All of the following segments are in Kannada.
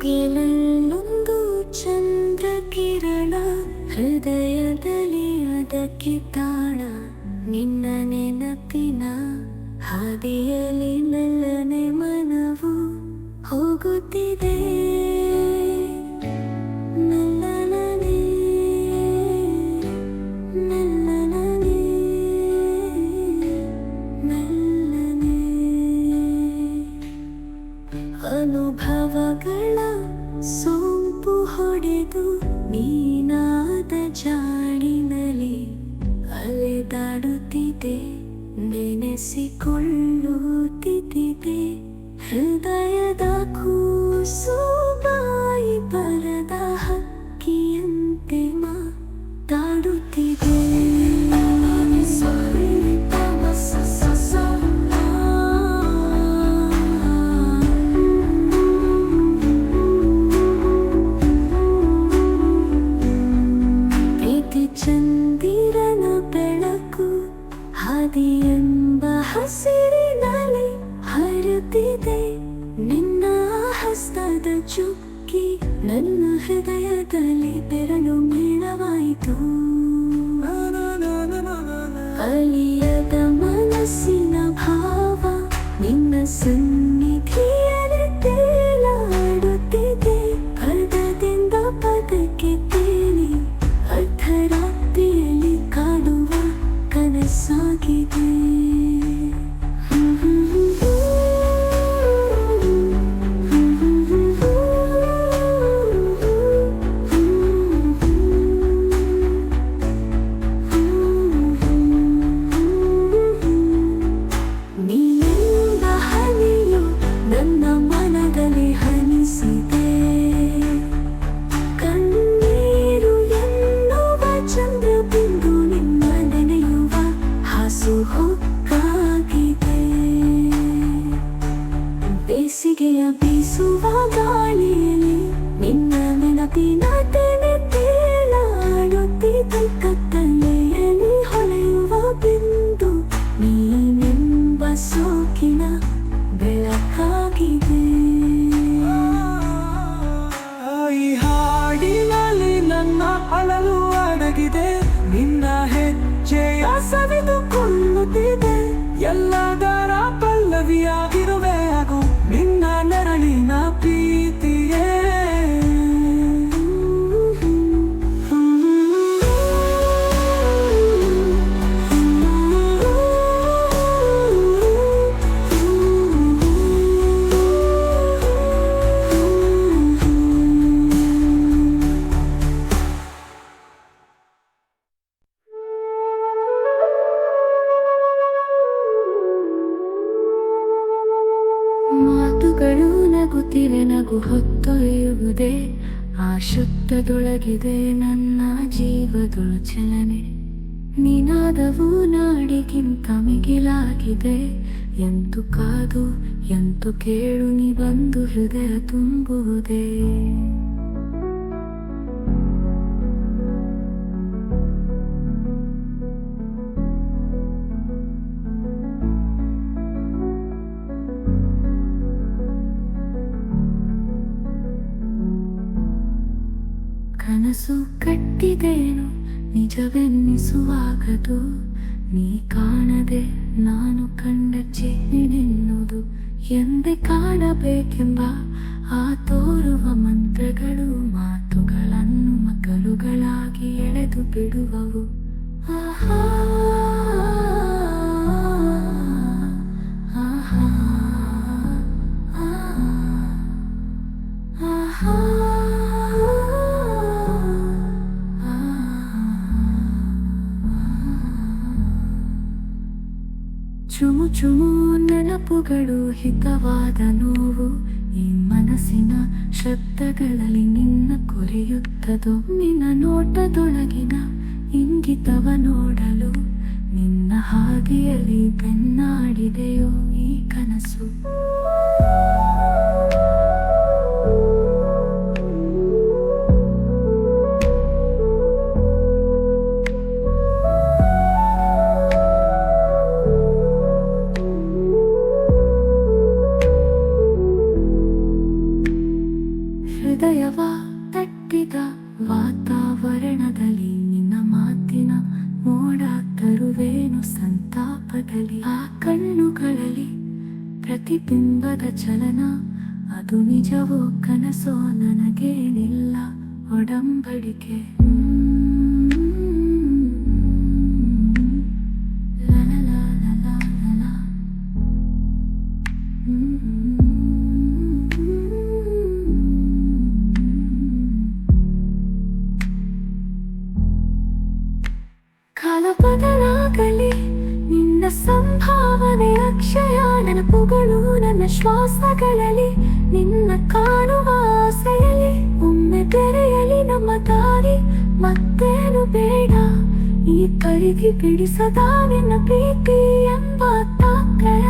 ಮುಗಿಲಲ್ಲೊಂದು ಚಂದ್ರಕಿರಣ, ಹೃದಯದಲ್ಲಿ ಅದಕ್ಕೆ ತಾಣ. ನಿನ್ನ ನೆನಪಿನ ಹಾದಿಯಲ್ಲಿ ಮೆಲ್ಲನೆ ಮನವು ಹೋಗುತ್ತಿದೆ. ಮೆಲ್ಲನೆ ಮೆಲ್ಲನೆ ಮೆಲ್ಲನೆ ಅನುಭವಗಳ ಸೋಂಪು ಹೊಡೆದು ನೀನಾದ ಜಾಡಿನಲ್ಲಿ ಅಲೆದಾಡುತ್ತಿದೆ. ನೆನೆಸಿಕೊಳ್ಳುತ್ತಿದೆ ಹೃದಯದ ಕೂಸು, ಬಾಯಿ ಬರದ ಹಕ್ಕಿಯಂತೆ ಮಾತಾಡುತ್ತಿದೆ. ಪ್ರೀತಿ ಚಂದಿರನ ಬೆಳಕು ಹಾದಿಯೆಂಬ ಹಸಿರಿನಲ್ಲಿ ಹರಿಯುತ್ತಿದೆ. ನಿನ್ನ ಹಸ್ತದ ಚುಕ್ಕಿ ನನ್ನ ಹೃದಯದಲ್ಲಿ ಬೆರಳು ಮೇಳವಾಯಿತು. ಅಳಿಯದ ಮನಸ್ಸಿನ ಭಾವ ನಿನ್ನ ಸನ್ನಿಧಿಯಲ್ಲಿ ತೇಲಾಡುತ್ತಿದೆ. ಪದದಿಂದ ಪದಕ್ಕೆ ತೇಲಿ ಅರ್ಧರಾತ್ರಿಯಲ್ಲಿ ಕಾಡುವ ಕನಸಾಗಿದೆ. ನೀನೆಂದ ಹನಿಯು ನನ್ನ ಮನದಲ್ಲಿ ಹನಿಸಿದೆ. ಕಣ್ಣೀರು ಎನ್ನುವ ಚಂದ್ರಬಿಂದು ನಿನ್ನ ನೆನೆಯುವ ಹಾಸು ಹೊಕ್ಕಾಗಿದೆ. ಬೇಸಿಗೆಯ ಬೀಸುವ ಗಾಳಿಯಲ್ಲಿ ನಿನ್ನ ನೆನಪಿನ ತೆನೆ ತೇಲಾಡುತ್ತಿದೆ. ಕತ್ತಲೆಯಲ್ಲಿ ಹೊಳೆಯುವ ಬಿಂದು ನೀನೆಂಬ ಸೋಕಿನ ಬೆಳಕಾಗಿದೆ. ಈ ಹಾಡಿನಲ್ಲಿ ನನ್ನ ಅಳಲು ಅಡಗಿದೆ. ನಿನ್ನ ಹೆಜ್ಜೆಯ ಸವಿದುಕೊಳ್ಳುತ್ತಿದೆ. ಎಲ್ಲದರ ಪಲ್ಲವಿಯಾಗಿರುವೆ ಹಾಗೂ ನಿನ್ನ ನೆರಳಿನ ಪ್ರೀತಿಯೇ. ಮಾತುಗಳು ನಗುತ್ತಿವೆ, ನಗು ಹೊತ್ತೊಯ್ಯುವುದೇ. ಆ ಶಬ್ದದೊಳಗಿದೆ ನನ್ನ ಜೀವದೊಳು ಚಲನೆ. ನಿನಾದವು ನಾಡಿಗಿಂತ ಮಿಗಿಲಾಗಿದೆ. ಎಂತು ಕಾದು ಎಂತು ಕೇಳು ನೀ ಬಂದು ಹೃದಯ ತುಂಬುವುದೇ. ಕನಸು ಕಟ್ಟಿದೇನು ನಿಜವೆನ್ನಿಸುವಾಗದು. ನೀ ಕಾಣದೆ ನಾನು ಕಂಡ ಚಿಹ್ನೆನ್ನುವುದು. ಎಂದೇ ಕಾಣಬೇಕೆಂಬ ಆ ತೋರುವ ಮಂತ್ರಗಳು ಮಾತುಗಳನ್ನು ಮಗಲುಗಳಾಗಿ ಎಳೆದು ಬಿಡುವವು. ಆಹಾ ಆಹಾ ಆಹಾ ಚುಮು ಚುಮು ನೆನಪುಗಳು, ಹಿತವಾದ ನೋವು. ಈ ಮನಸ್ಸಿನ ಶಬ್ದಗಳಲ್ಲಿ ನಿನ್ನ ಕೊರೆಯುತ್ತದೋ. ನಿನ್ನ ನೋಟದೊಳಗಿನ ಇಂಗಿತವ ನೋಡಲು ನಿನ್ನ ಹಾದಿಯಲ್ಲಿ ಬೆನ್ನಾಡಿದೆಯೋ ಈ ಕನಸು. ಪ್ರತಿಬಿಂಬದ ಚಲನ, ಅದು ನಿಜವೋ ಕನಸೋ ನನಗೇನಿಲ್ಲ ಒಡಂಬಡಿಕೆ. ಕಾಲ ಬದಲಾಗಲಿ, ನಿನ್ನ ಸಂಭಾವನೆ ಅಕ್ಷಯ. ನೆನಪುಗಳು ನನ್ನ ಶ್ವಾಸಗಳಲ್ಲಿ, ನಿನ್ನ ಕಾಣುವ ಆಸೆಯಲ್ಲಿ. ಒಮ್ಮೆ ಬೆರೆಯಲಿ ನಮ್ಮ ದಾರಿ, ಮತ್ತೇನು ಬೇಡ ಈ ಪರಿಧಿ ಬಿಡಿಸದ ನಿನ್ನ ಪ್ರೀತಿ ಎಂಬ ತಾತ್ಪರ್ಯ.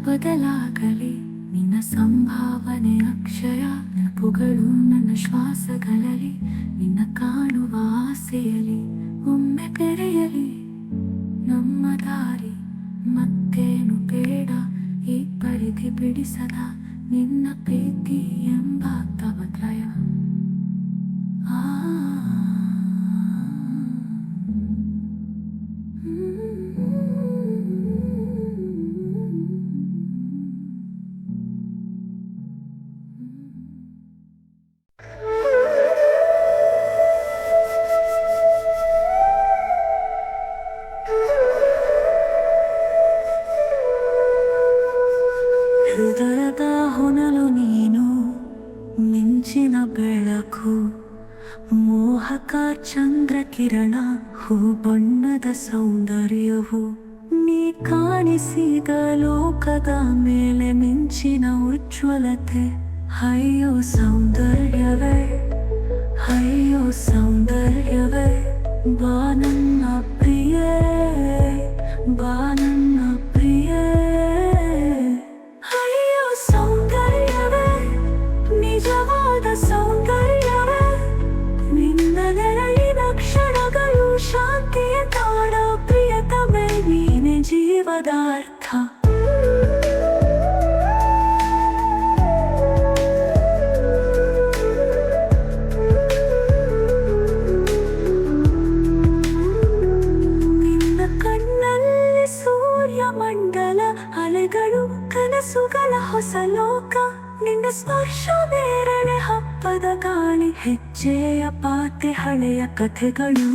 ಬದಲಾಗಲಿ, ನಿನ್ನ ಸಂಭಾವನೆ ಅಕ್ಷಯ. ನೆನಪುಗಳು ನನ್ನ ಶ್ವಾಸಗಳಲ್ಲಿ, ನಿನ್ನ ಕಾಣುವ ಆಸೆಯಲ್ಲಿ. ಒಮ್ಮೆ ಬೆರೆಯಲಿ ನಮ್ಮ ದಾರಿ, ಮತ್ತೇನು ಬೇಡ ಈ ಪರಿಧಿ ಬಿಡಿಸದ ನಿನ್ನ ಪ್ರೀತಿ ಎಂಬ ತಾಪತ್ರಯ. ಹೃದಯದ ಹೊನಲು ನೀನು, ಮಿಂಚಿನ ಬೆಳಕು, ಮೋಹಕ ಚಂದ್ರಕಿರಣ, ಹೂ ಬಣ್ಣದ ಸೌಂದರ್ಯವು. ನೀ ಕಾಣಿಸಿದ ಲೋಕದ ಮೇಲೆ ಮಿಂಚಿನ ಉಜ್ವಲತೆ. ಅಯ್ಯೋ ಸೌಂದರ್ಯವೇ, ಅಯ್ಯೋ ಸೌಂದರ್ಯವೇ, ಬಾ ನನ್ನ ಪ್ರಿಯೇ, ಬಾ ನನ್ನ ಪ್ರಿಯೇ. ನಿಜವಾದ ಸೌಂದರ್ಯವೇ, ನಿನ್ನ ನೆರಳಿನ ಕ್ಷಣಗಳು ಶಾಂತಿಯ ತಾಣ. ಪ್ರಿಯತಮೆ ನೀನೆ ಜೀವದ ಅರ್ಥ. ನಿನ್ನ ಕಣ್ಣಲ್ಲಿ ಸೂರ್ಯಮಂಡಲ, ಅಲೆಗಳು ಕನಸುಗಳ ಹೊಸ ಲೋಕ. ನಿನ್ನ ಸ್ಪರ್ಶ ಬೇರೆನೆ ಹಬ್ಬದ ಗಾಳಿ, ಹೆಜ್ಜೆಯ ಪಾತೆ ಹಳೆಯ ಕಥೆಗಳು.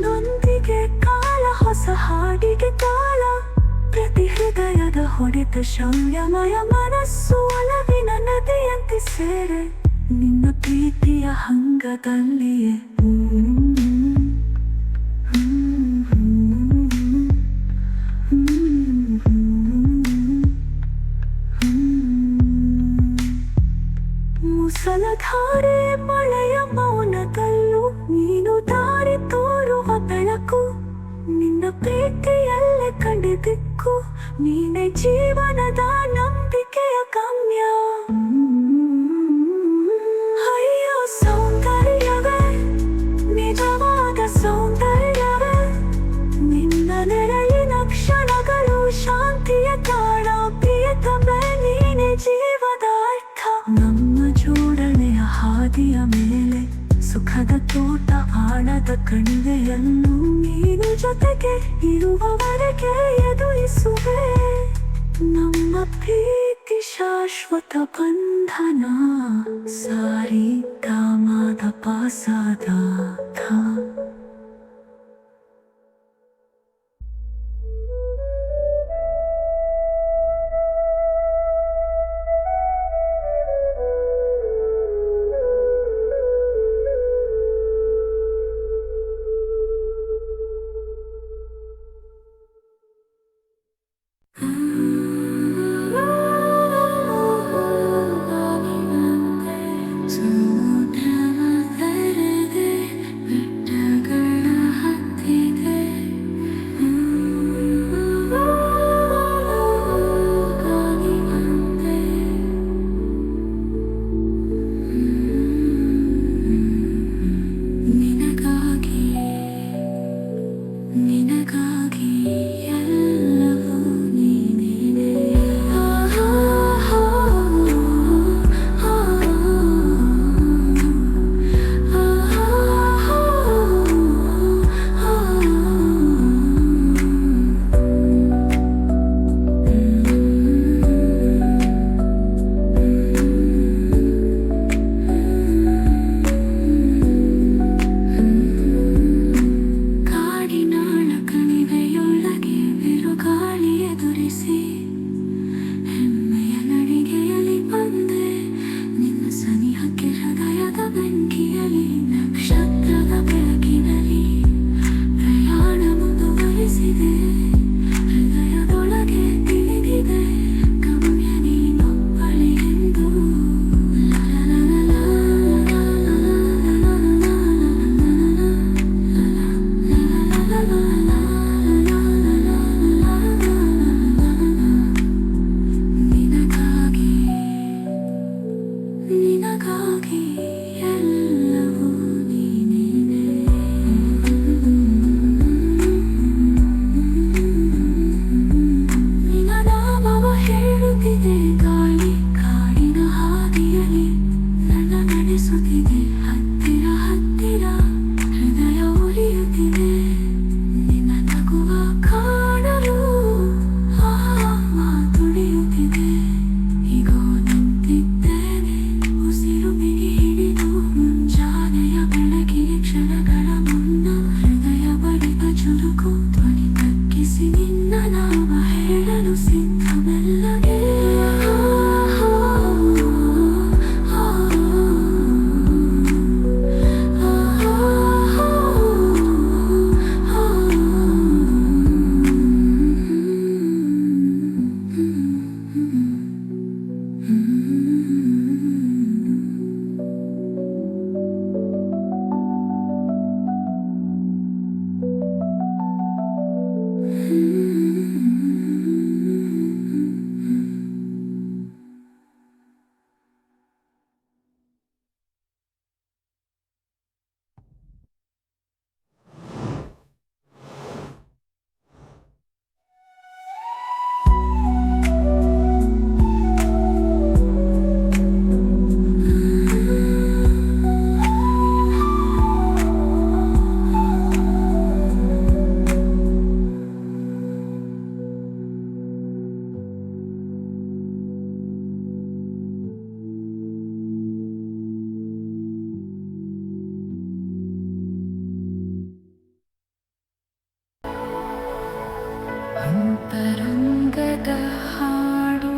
ನೊಂದಿಗೆ ಕಾಲ, ಹೊಸ ಹಾಡಿಗೆ ತಾಳ. ಪ್ರತಿ ಹೃದಯದ ಹೊಡೆತ ಶೌರ್ಯಮಯ ಮನಸ್ಸು, ಒಲವಿನ ನದಿಯಂತೆ ಸೇರೆ ನಿನ್ನ ಪ್ರೀತಿಯ ಹಂಗದಲ್ಲಿಯೇ. ಮುಸಲಧಾರೆ ಮಳೆಯ ಮೌನದಲ್ಲೂ ನೀನು ದಾರಿ ತೋರುವ ಬೆಳಕು. ನಿನ್ನ ಪ್ರೀತಿಯಲ್ಲೇ ಕಂಡಿದ್ದಕ್ಕೂ ನೀನೆ ಜೀವನದ ನಂಬಿಕೆಯ ಗಮ್ಯ. ಅಯ್ಯೋ ಸೌಂದರ್ಯವೇ, ನಿಜವಾದ ಸೌಂದರ್ಯವೇ, ನಿನ್ನ ನೆರಳಿನ ಕ್ಷಣಗಳು ಶಾಂತಿಯ ತಾಣ. ಪ್ರಿಯತಮೆ ನೀನೆ ಜೀವದ ಅರ್ಥ. ನಮ್ಮ ಜೋಡಣೆಯ ಹಾದಿಯ ಮೇಲೆ ಸುಖದ ತೋಟ, ಆಳದ ಕಣಿವೆಯನ್ನು ನೀನು ಜೊತೆಗೆ ಇರುವವರೆಗೆ ಎದುರಿಸುವೆ. ನಮ್ಮ ಪ್ರೀತಿ ಶಾಶ್ವತ ಬಂಧನ. ಸಾರಿ ದಾಮಾದ ಪಾಸಾದ ಅಂತರಂಗದ ಹಾಡು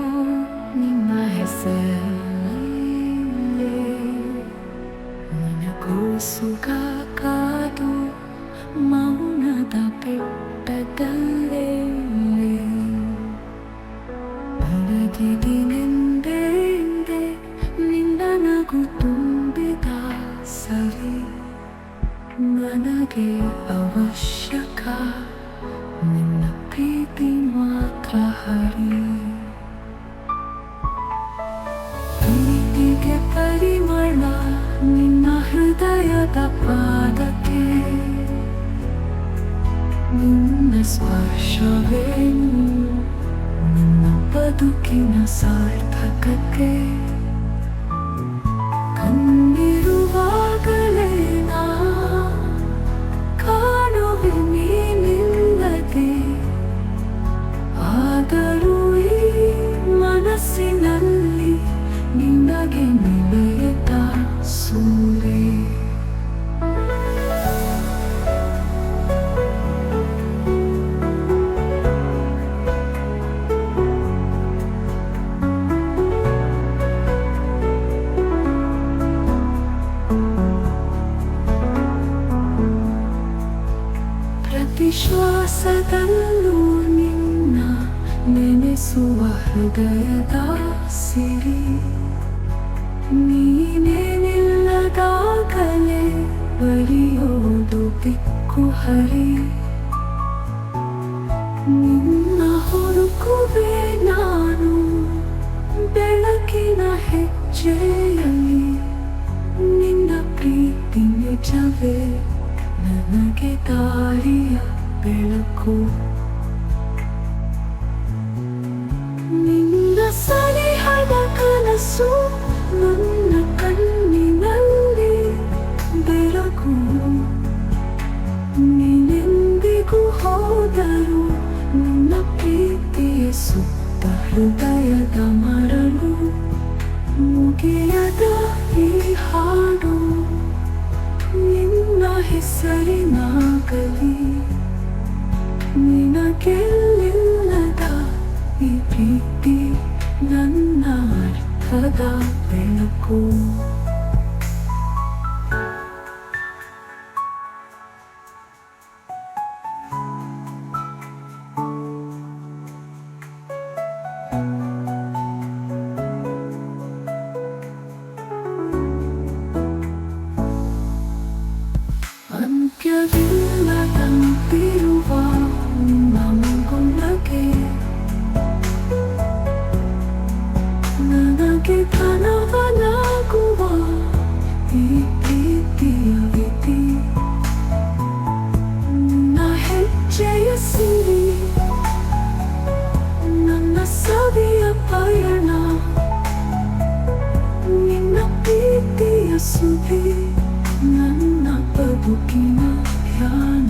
ನಿಮ್ಮ ಹೆಸರೇ ಮನಕೋಸುಗ ಕಾದು ಮೌನದ ಬೆಟ್ಟದಲ್ಲೇ ಬರೆದಿದಿನೆಂದೇ ನಿನ್ನ ನಗು ತುಂಬಿದ ಸರಿ ನನಗೆ ಅವಶ್ಯಕ ನಿನ್ನ ಪ್ರೀತಿ ಮಾತ್ರ ಹರಿ ಪ್ರೀತಿಗೆ ಪರಿಮಳ ನಿನ್ನ ಹೃದಯದ ಪಾದಕ್ಕೆ ನಿನ್ನ ಸ್ಪರ್ಶವೇನು ನಿನ್ನ ಬದುಕಿನ ಸಾರ್ಥಕಕ್ಕೆ ಕಣ್ಣಿರುವಾಗಲೇ ನಾ ಕಾಣುವೆ ನೀನಿಲ್ಲದೆ ಆದರೂ ಈ ಮನಸ್ಸಿನಲ್ಲಿ ನಿನಗೆ ನಿಲಯದ ಸೂರೆ ಪ್ರತಿ ಶ್ವಾಸದಲ್ಲೂ ನಿನ್ನ ಹರಿಸುವ ಹೃದಯದ ಸಿರಿ ನೀನೇ ನಿಲ್ಲದಾಗಲೇ ಬರೆಯೋದು ದಿಕ್ಕು ಹರಿ ನಿನ್ನ ಹುಡುಕುವೆ ನಾನು ಬೆಳಕಿನ ಹೆಜ್ಜೆಯಲ್ಲಿ ನಿನ್ನ ಪ್ರೀತಿ ನಿಜವೇ ನನಗೆ ದಾರಿಯ ಬೆಳಕು ನಿನ್ನ ಸನಿಹದ ಕನಸು ನನ್ನ ಕಣ್ಣಿನಲ್ಲಿ ಬೆಳಕು ನೀನೆಂದಿಗೂ ಹೋದರು ನಿನ್ನ ಪ್ರೀತಿಯ ಸುತ್ತ ಹೃದಯದ ಮರಳು ಮುಗಿಯದ ಈ ಹಾಡು ನಿನ್ನ ಹೆಸರಿನಾಗಲಿ ನಿನಗೆಲ್ಲಿಲ್ಲದ ಈ ಪ್ರೀತಿ ನನ್ನ ಅರ್ಥದ ಬೆಳಕು ಅಂತ್ಯವಿಲ್ಲದಂತಿರುವ ನಮಗೊಳಗೆ ನನಗೆ ಘನವನಾಗುವ ಈ ಪ್ರೀತಿಯ ವಿಧಿ ನನ್ನ ಹೆಜ್ಜೆಯ ಸಿರಿ ನನ್ನ ಸವಿಯ ಪಯಣ ನಿನ್ನ ಪ್ರೀತಿಯ ಸುದ್ದಿ ನನ್ನ ಬದುಕಿನ ಧ್ಯಾನ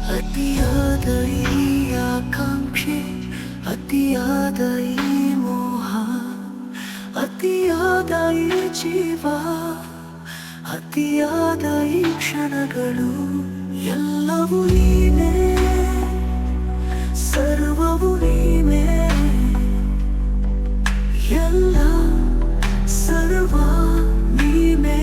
ಅತಿಯಾದ ಈ ಆಕಾಂಕ್ಷೆ ಅತಿಯಾದ ಈ ಮೋಹ ಅತಿಯಾದ ಈ ಜೀವ ಅತಿಯಾದ ಈ ಕ್ಷಣಗಳು ಎಲ್ಲವೂ ನೀನೇ ಸರ್ವವು ನೀನೇ ಎಲ್ಲ ಸರ್ವ ನೀನೇ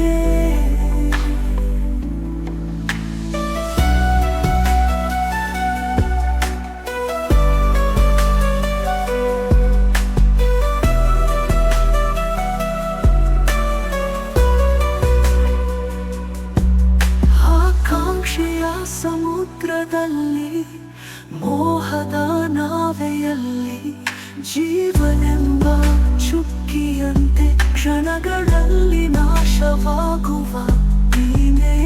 ಸಮುದ್ರದಲ್ಲಿ ಮೋಹದ ನಾವೆಯಲ್ಲಿ ಜೀವನೆಂಬ ಚುಕ್ಕಿಯಂತೆ ಕ್ಷಣಗಳಲ್ಲಿ ನಾಶವಾಗುವ ನೀನೇ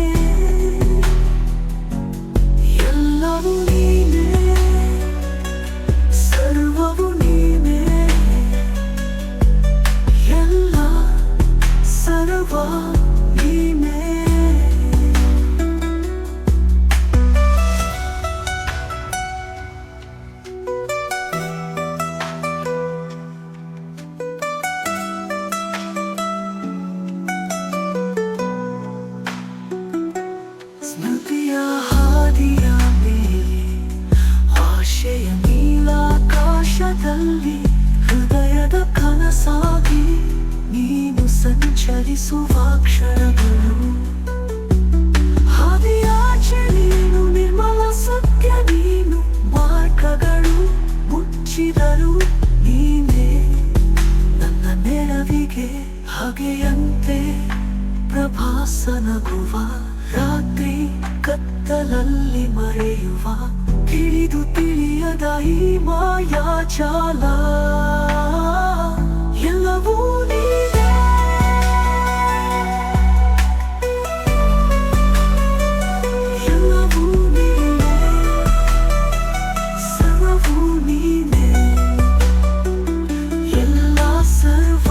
ಎಲ್ಲವೂ ನೀನೇ ಸರ್ವವು ನೀನೇ ಎಲ್ಲ ಸರ್ವ ನೀನೇ ಸ್ಮೃತಿಯ ಹಾದಿಯ ಮೇಲೆ ಆಶೆಯ ನೀಲಾಕಾಶದಲ್ಲಿ ಹೃದಯದ ಕನಸಾಗಿ ನೀನು ಸಂಚರಿಸುವ ಕ್ಷಣಗಳು ಹಾದಿಯಾಚೆ ನೀನು ನಿರ್ಮಲ ಸತ್ಯ ನೀನು ಮಾರ್ಗಗಳು ಮುಚ್ಚಿದರು ನೀನೇ ನನ್ನ ನೆರವಿಗೆ ಹಗೆಯಂತೆ ಪ್ರಭಾಸನಗುವ ರಾತ್ರಿ ಕತ್ತಲಲ್ಲಿ ಮರೆಯುವ ತಿಳಿದು ತಿಳಿಯದ ಈ ಮಾಯಾಜಾಲ ಎಲ್ಲವೂ ನೀನೇ ಎಲ್ಲವೂ ನೀನೇ ಸರ್ವವೂ ನೀನೇ ಎಲ್ಲ ಸರ್ವ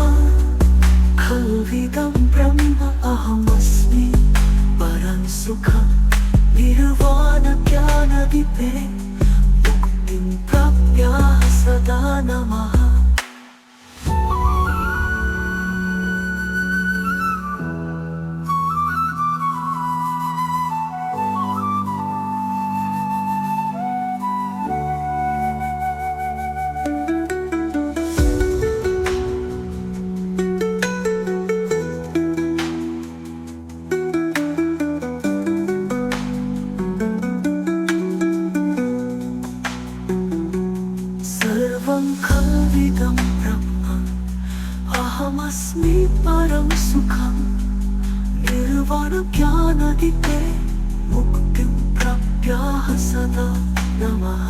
परं सुखं निर्वाणज्ञानदीपे मुक्तिं प्राप्याः सदा नमः।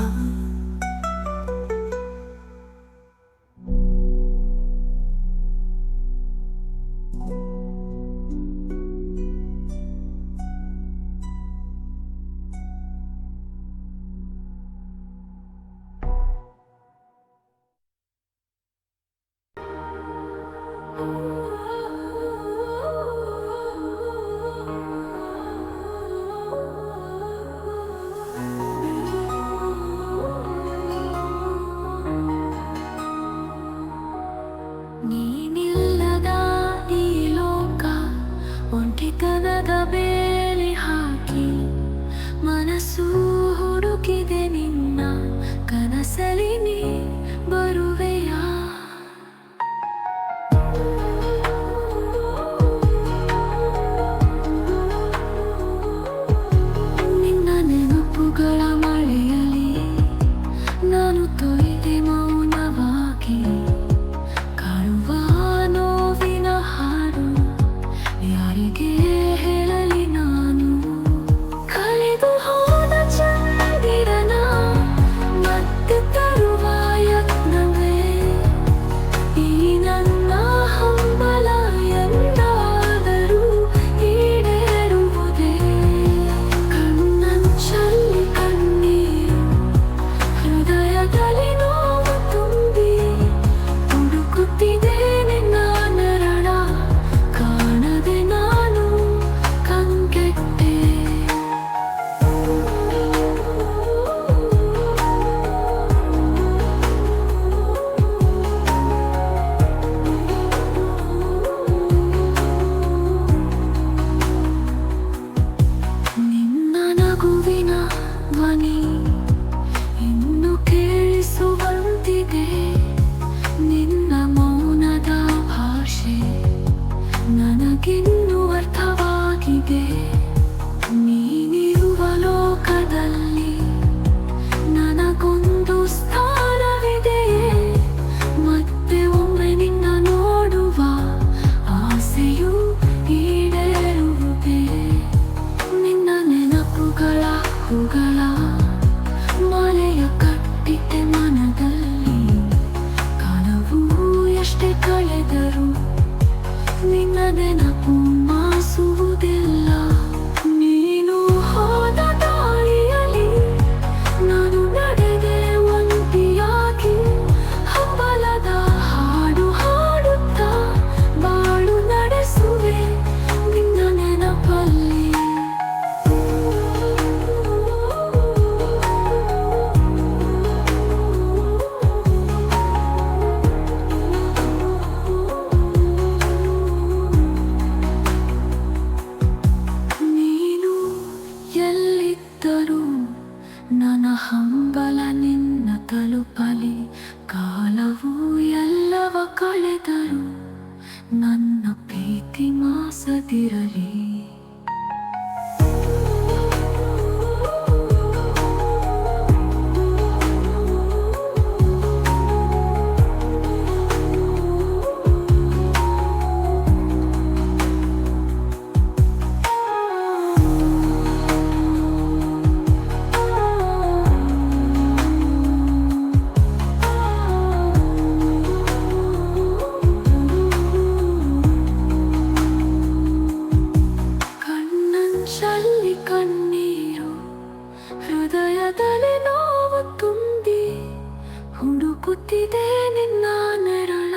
ನೀನಿಲ್ಲದ ಈ ಲೋಕ ಒಂಟಿತನದ ಬೇಲಿ ಹಾಕಿ ಮನಸ್ಸು ಹುಡುಕಿದೆ ನಿನ್ನ ಕನಸಲಿ ನೀ ಬರುವೆಯಾ? ನಿನ್ನ ನೆನಪುಗಳ ಮಳೆಯಲಿ ನಾನು ತೊಯ್ದೆ ಮೌನವಾಗಿ ಕಾಡುವ ನೋವಿನ ಹಾಡು ಯಾರಿಗೆ ಹೇಳಲಿ ನಾನು? ಕಳೆದು ಹೋದ ಚಂದಿರನ ಮತ್ತೆ ತರುವ ಯತ್ನವೇ ಈ ನನ್ನ ಹಂಬಲ ಎಂದಾದರೂ ಈಡೇರುವುದೇ? ಕಣ್ಣಂಚಲ್ಲಿ ಕಣ್ಣೀರು ಹೃದಯದಲ್ಲಿ ನೋವು ತುಂಬಿ ಹುಡುಕುತ್ತಿದೆ ನಿನ್ನ ನೆರಳ ಕಾಣದೆ ನಾನು ಕಂಗೆಟ್ಟೆ. ನಿನ್ನ ನಗುವಿನ ಧ್ವನಿ ಇನ್ನು ಕೇಳಿಸುವಂತಿದೆ, ನಿನ್ನ ಮೌನದ ಭಾಷೆ ನನಗಿನ್ನು ಅರ್ಥವಾಗಿದೆ. ನೀನಿರುವ ಲೋಕದಲ್ಲಿ ನನಗೊಂದು ಸ್ಥಾನವಿದೆಯೇ? ಮತ್ತೆ ಒಮ್ಮೆ ನಿನ್ನ ನೋಡುವ ಆಸೆಯು ಈಡೇರುವುದೇ? ನಿನ್ನ ನೆನಪುಗಳ ಹೂಗಳ ಮಾಲೆಯ ಕಟ್ಟಿಟ್ಟೆ ಮನದಲ್ಲಿ, ಕಾಲವು ಎಷ್ಟೇ ಕಳೆದರು ನಿನ್ನ ನೆನಪು ಮಾಸುವುದಿಲ್ಲ. ನೀನು ಹೋದ ದಾರಿಯಲ್ಲಿ ನಾನು ನಡೆದೆ ಒಂಟಿಯಾಗಿ, ಹಂಬಲದ ಹಾಡು ಹಾಡುತ್ತಾ ಬಾಳು ನಡೆಸುವೆ ನಿನ್ನ ನೆನಪಲ್ಲಿ. ನೀನು ಎಲ್ಲಿದ್ದರೂ ನನ್ನ ಹಂಬಲ ನಿನ್ನ ತಲುಪಲಿ, ಕಾಲವು ಎಲ್ಲವ ಕಳೆದರು ನನ್ನ ಪ್ರೀತಿ ಮಾಸದಿರಲಿ. ಕಣ್ಣಂಚಲ್ಲಿ ಕಣ್ಣೀರು ಹೃದಯದಲ್ಲಿ ನೋವು ತುಂಬಿ ಹುಡುಕುತ್ತಿದೆ ನಿನ್ನ ನೆರಳ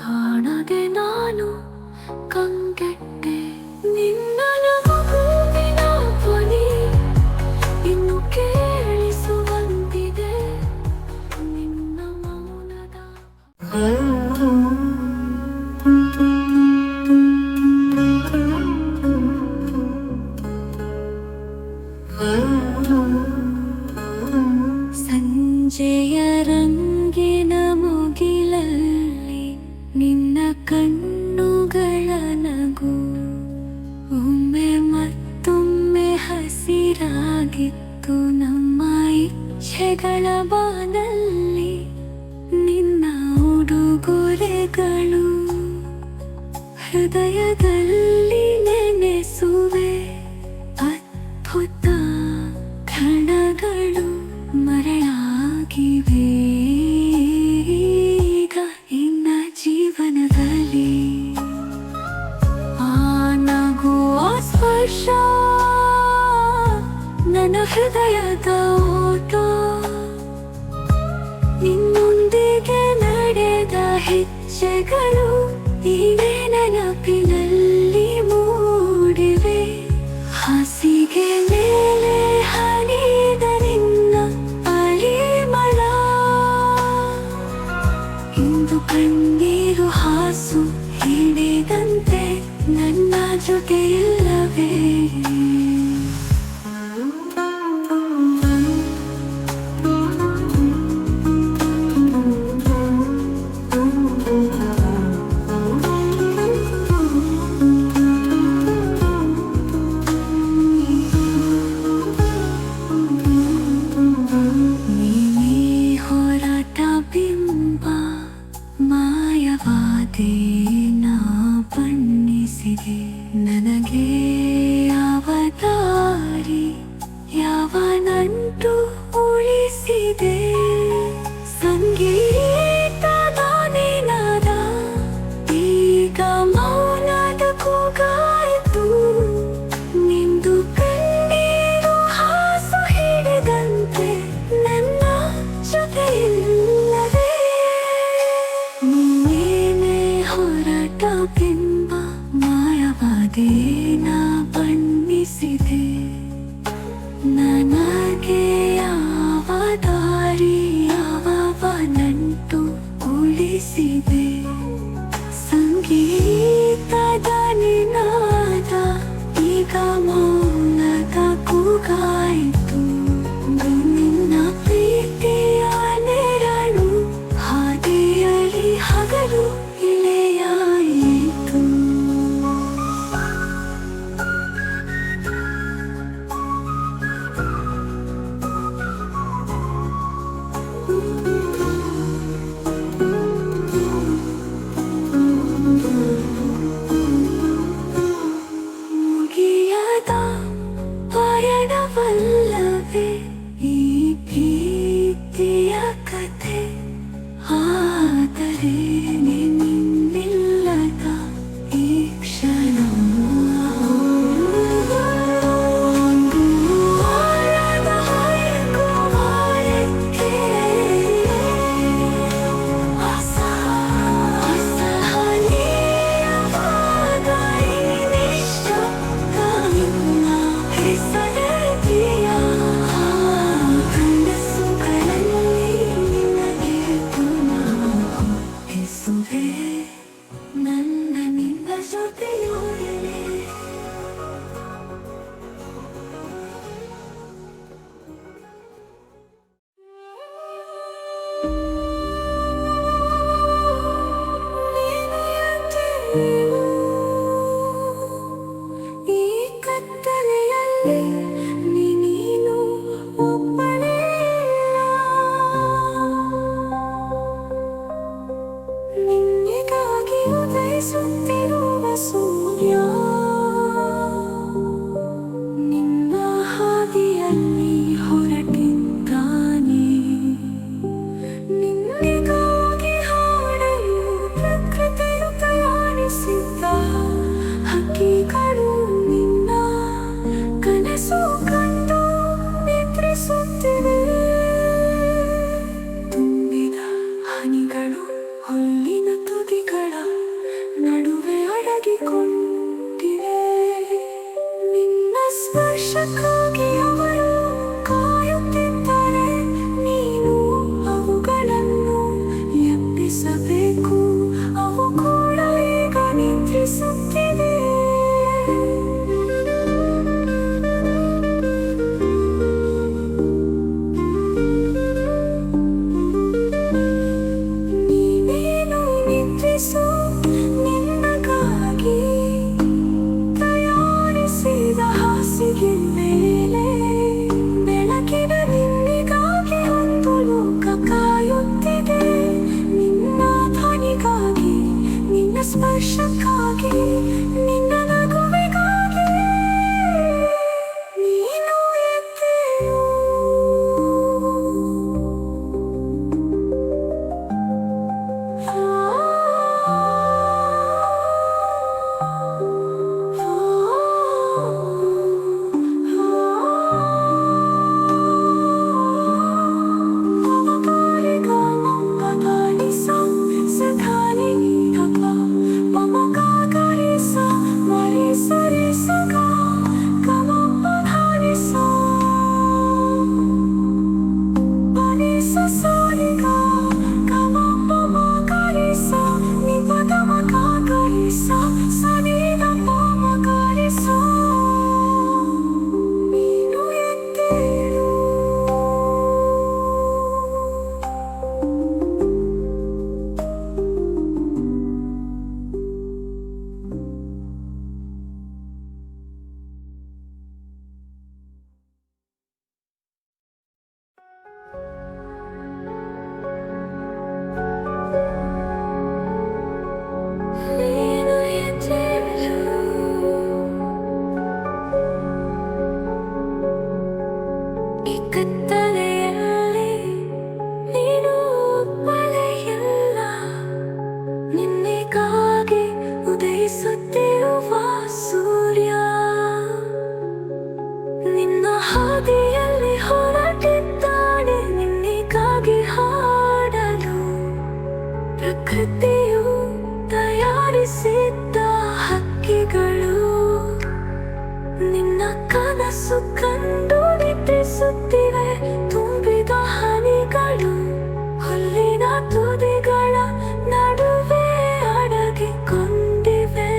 ಕಾಣದೆ ನಾನು ಕಂಗೆಟ್ಟೆ. ನಿನ್ನ ನಗುವಿನ ಧ್ವನಿ ಇನ್ನು ಕೇಳಿಸುವಂತಿದೆ, ನಿನ್ನ ಮೌನದ ಸಂಜೆಯ ರಂಗಿನ ಮುಗಿಲಲ್ಲಿ ನಿನ್ನ ಕಣ್ಣುಗಳ ಹೃದಯದಲ್ಲಿ ನೆನೆಸುವೆ. ಅದ್ಭುತ ಕ್ಷಣಗಳು ಮರೆಯಾಗಿವೆ ಈಗ ಇನ್ನ ಜೀವನದಲ್ಲಿ. ಆ ನಗುವ ಸ್ಪರ್ಶ ನನ್ನ ಹೃದಯದ ಓಟ, ನಿನ್ನೊಂದಿಗೆ ನಡೆದ ಹೆಜ್ಜೆಗಳು ಈಗೇ ನೆನಪಿನಲ್ಲಿ ಮೂಡಿವೆ. ಹಾಸಿಗೆ ಮೇಲೆ ಹನಿದ ನಿನ್ನ ಪರಿಮಳ, ಇಂದು ಕಣ್ಣೀರು ಹಾಸು ಹಿಡಿದಂತೆ ನನ್ನ ಜೊತೆಯಿಲ್ಲವೇ. ಮಾಯವಾದೇನಾ ಬಣ್ಣಿಸಿದೆ ನನಗೆ. ಯಾವ ದಾರಿ ಯಾವ ನಂಟು ಉಳಿಸಿದೆ. ಸಂಗೀತದ ನಿನಾದ ಈಗ ಮೌನದ ಕೂಗಾಯಿತು. ನಿಂದು ಕಣ್ಣೀರು ಹಾಸು ಹಿಡಿದಂತೆ ನನ್ನ ಜೊತೆಯಿಲ್ಲವೇ. ನೀನೇ ಹೊರಟ ಬಿಂಬ ಮಾಯವಾದೇನ ಬಣ್ಣಿಸಿದೆ ನನಗೆ. ಯಾವ ದಾರಿ ಯಾವ ನಂಟು ಉಳಿಸಿದೆ. ಸಂಗೀತದ ನಿನಾದ ಈಗ ಮೌನದ ಕೂಗಾಯಿತು. ನಿನ್ನ ಪ್ರೀತಿಯ ನೆರಳು ಹಾದಿಯಲ್ಲಿ ಹಗಲು ಇಳೆಯಾಯಿತು. ಮುಗಿಯದ ಪಯಣವಲ್ಲವೇ ಈ ಪ್ರೀತಿಯ ಕಥೆ. ಆದರೆ ನಿನ್ನಿಲ್ಲದ ಈ ಕ್ಷಣ ಒಂದು ವಾರದ ಹೈಕುಮಾರಕ್ಕೆ ಅಸಹನೀಯವಾದ ಈ ನಿಶ್ಶಬ್ದ ನಿನ್ನ ಹೆಸರಿದೆಯ. ಕನಸುಗಳಲ್ಲಿ ನಿನಗೆ ಹೆಸುವೆ ನನ್ನ ನಿನ್ನ ಜೊತೆಯೋಡನೆ. ಈ ಕತ್ತಲೆಯಲ್ಲಿ ನೀನು ಒಬ್ಬನೇ ಇಲ್ಲ. ನಿನ್ನಿಗಾಗಿ ಉದಯಿಸುತ್ತಿರುವ ಸೂರ್ಯ ನಿನ್ನ ಹಾದಿಯಲ್ಲಿ ಹೊರಟಿದ್ದಾನೆ. ನಿನ್ನಿಗಾಗಿ ಹಾಡಲು ಪ್ರಕೃತಿಯು ತಯಾರಿಸಿದ್ದ ಹಕ್ಕಿಗಳು ನಿನ್ನ ಕನಸು ಕಂಡು ನಿದ್ರಿಸುತ್ತಿವೆ. ತುಂಬಿದ ಹನಿಗಳು ಹುಲ್ಲಿನ ತುದಿಗಳ ನಡುವೆ ಅಡಗಿಕೊಂಡಿವೆ. ನಿನ್ನ ಸ್ಪರ್ಶಕ್ಕಾಗಿ ಅವರು ಕಾಯುತ್ತಿದ್ದಾರೆ. ನೀನು ಅವುಗಳನ್ನು ಎಬ್ಬಿಸಬೇಕು. ಅವು ಕೂಡ ಈಗ ನಿದ್ರಿಸುತ್ತಿವೆ. ನೀನೇನು ನಿದ್ರಿಸು ನಿನ್ನಗಾಗಿ ನಿನಗಾಗಿ ನಿನ್ನ ನಗುವಿಗಾಗಿ ನೀನು ಎದ್ದೆಯು. ಕತ್ತಲೆಯಲ್ಲಿ ನೀನು ಒಬ್ಬಳೆಯಲ್ಲ, ನಿನ್ನೆಗಾಗಿ ಉದಯಿಸುತ್ತಿರುವ ಸೂರ್ಯ. ನಿನ್ನ ಹಾದಿಯಲ್ಲಿ ಹೊರಟಿದ್ದಾನೆ ನಿನ್ನೆಗಾಗಿ ಹಾಡಲು. ಪ್ರಕೃತಿಯು ತಯಾರಿಸಿದ್ದ ಹಕ್ಕಿಗಳು ನಿನ್ನ ಕನಸು ಕಂಡು ನಿದ್ರಿಸುತ್ತಿವೆ. ತುಂಬಿದ ಹನಿಗಳು ಹುಲ್ಲಿನ ತುದಿಗಳ ನಡುವೆ ಅಡಗಿಕೊಂಡಿವೆ.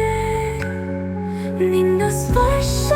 ನಿನ್ನ ಸ್ಪರ್ಶ